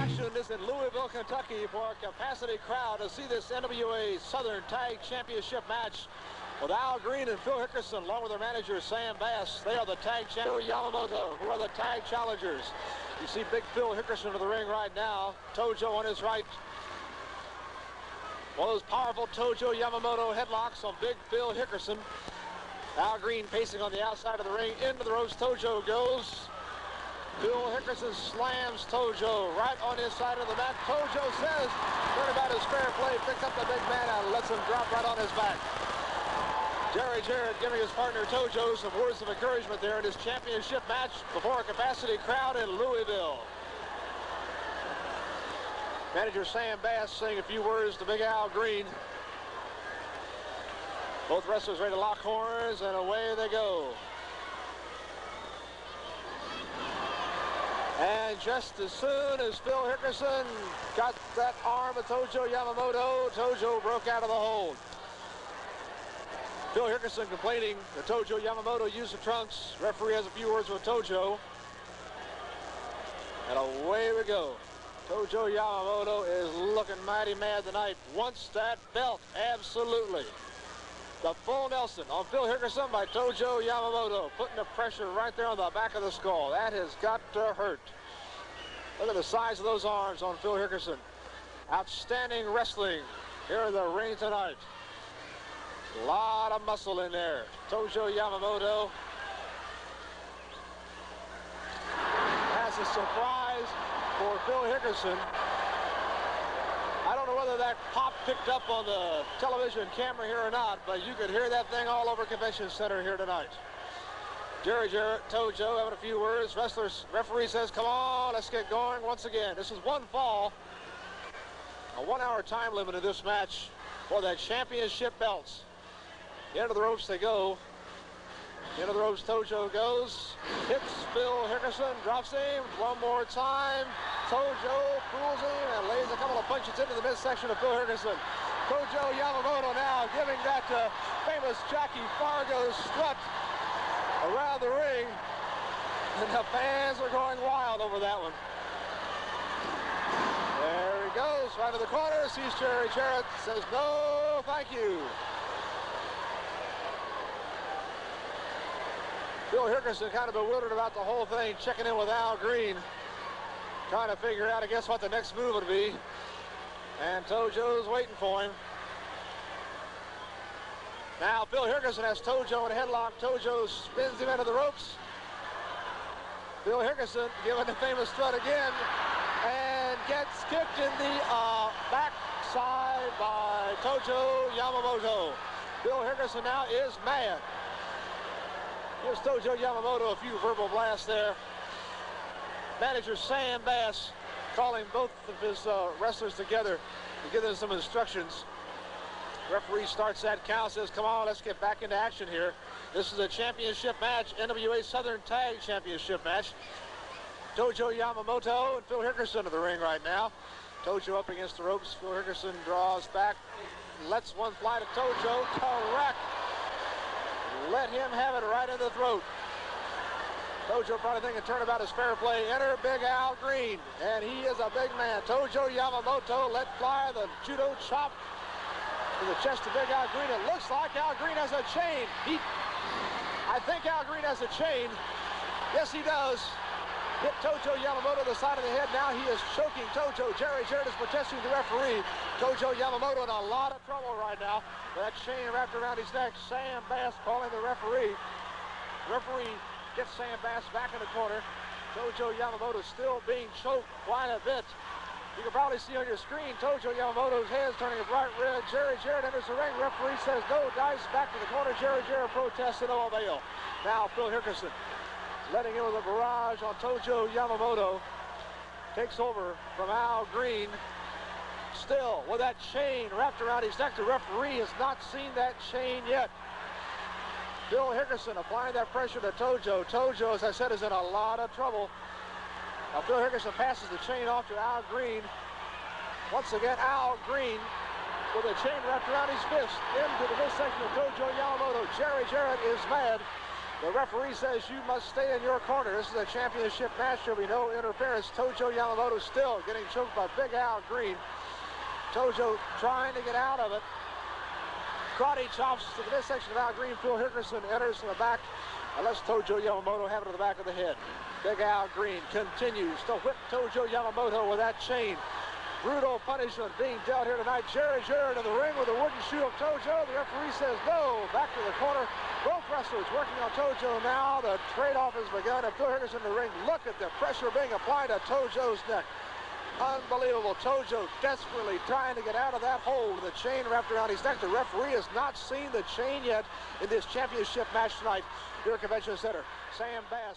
action is in Louisville, Kentucky for a capacity crowd to see this NWA Southern Tag Championship match with Al Green and Phil Hickerson, along with their manager Sam Bass. They are the tag champions. Yamamoto, who are the tag challengers. You see Big Phil Hickerson in the ring right now. Tojo on his right. One of those powerful Tojo Yamamoto headlocks on Big Phil Hickerson. Al Green pacing on the outside of the ring. Into the ropes Tojo goes. Phil Hickerson slams Tojo right on his side of the mat. Tojo says, turnabout is fair play, picks up the big man and lets him drop right on his back. Jarrett giving his partner Tojo some words of encouragement there in his championship match before a capacity crowd in Louisville. Manager Sam Bass saying a few words to Big Al Green. Both wrestlers ready to lock horns, and away they go. And just as soon as Phil Hickerson got that arm of Tojo Yamamoto, Tojo broke out of the hold. Phil Hickerson complaining that Tojo Yamamoto used the trunks. Referee has a few words with Tojo. And away we go. Tojo Yamamoto is looking mighty mad tonight. Wants that belt, absolutely. The full Nelson on Phil Hickerson by Tojo Yamamoto, putting the pressure right there on the back of the skull. That has got to hurt. Look at the size of those arms on Phil Hickerson. Outstanding wrestling here in the ring tonight. A lot of muscle in there. Tojo Yamamoto has a surprise for Phil Hickerson. I don't know whether that pop picked up on the television camera here or not, but you could hear that thing all over Convention Center here tonight. Jarrett, Tojo having a few words. Referee says, come on, let's get going once again. This is one fall. A 1 hour time limit in this match for that championship belts. Into the ropes they go. Into the ropes Tojo goes. Hits Phil Hickerson, drops him one more time. Tojo fools him and lays a couple of punches into the midsection of Phil Hickerson. Tojo Yamamoto now giving that famous Jackie Fargo strut around the ring. And the fans are going wild over that one. There he goes, right to the corner, sees Jarrett, says no, thank you. Phil Hickerson kind of bewildered about the whole thing, checking in with Al Green, trying to figure out, I guess, what the next move would be. And Tojo's waiting for him. Now Phil Hickerson has Tojo in a headlock. Tojo spins him into the ropes. Phil Hickerson giving the famous strut again and gets kicked in the backside by Tojo Yamamoto. Phil Hickerson now is mad. Gives Tojo Yamamoto a few verbal blasts there. Manager Sam Bass calling both of his wrestlers together to give them some instructions. Referee starts that count, says, come on, let's get back into action here. This is a championship match, NWA Southern Tag Championship match. Tojo Yamamoto and Phil Hickerson in the ring right now. Tojo up against the ropes. Phil Hickerson draws back, lets one fly to Tojo. Correct. Let him have it right in the throat. Tojo probably thinking turnabout is fair play. Enter Big Al Green, and he is a big man. Tojo Yamamoto let fly the judo chop to the chest of Big Al Green. It looks like Al Green has a chain. I think Al Green has a chain. Yes, he does. Hit Tojo Yamamoto to the side of the head. Now he is choking Tojo. Jarrett is protesting the referee. Tojo Yamamoto in a lot of trouble right now. That chain wrapped around his neck. Sam Bass calling the referee. The referee gets Sam Bass back in the corner. Tojo Yamamoto still being choked quite a bit. You can probably see on your screen Tojo Yamamoto's head turning a bright red. Jarrett enters the ring. Referee says no dice. Back to the corner. Jarrett protests to no avail. Now Phil Hickerson letting in with a barrage on Tojo Yamamoto. Takes over from Al Green. Still with that chain wrapped around his neck. The referee has not seen that chain yet. Phil Hickerson applying that pressure to Tojo. Tojo, as I said, is in a lot of trouble. Now Phil Hickerson passes the chain off to Al Green. Once again, Al Green with a chain wrapped around his fist into the midsection of Tojo Yamamoto. Jarrett is mad. The referee says you must stay in your corner. This is a championship match. There'll be no interference. Tojo Yamamoto still getting choked by Big Al Green. Tojo trying to get out of it. Karate chops to the midsection of Al Green. Phil Hickerson enters from the back and lets Tojo Yamamoto have it to the back of the head. Big Al Green continues to whip Tojo Yamamoto with that chain. Brutal punishment being dealt here tonight. Jarrett in the ring with a wooden shoe of Tojo. The referee says no. Back to the corner. Both wrestlers working on Tojo now. The trade-off has begun. And Phil Hickerson in the ring. Look at the pressure being applied to Tojo's neck. Unbelievable. Tojo desperately trying to get out of that hole with the chain wrapped around his neck. The referee has not seen the chain yet in this championship match tonight here at Convention Center. Sam Bass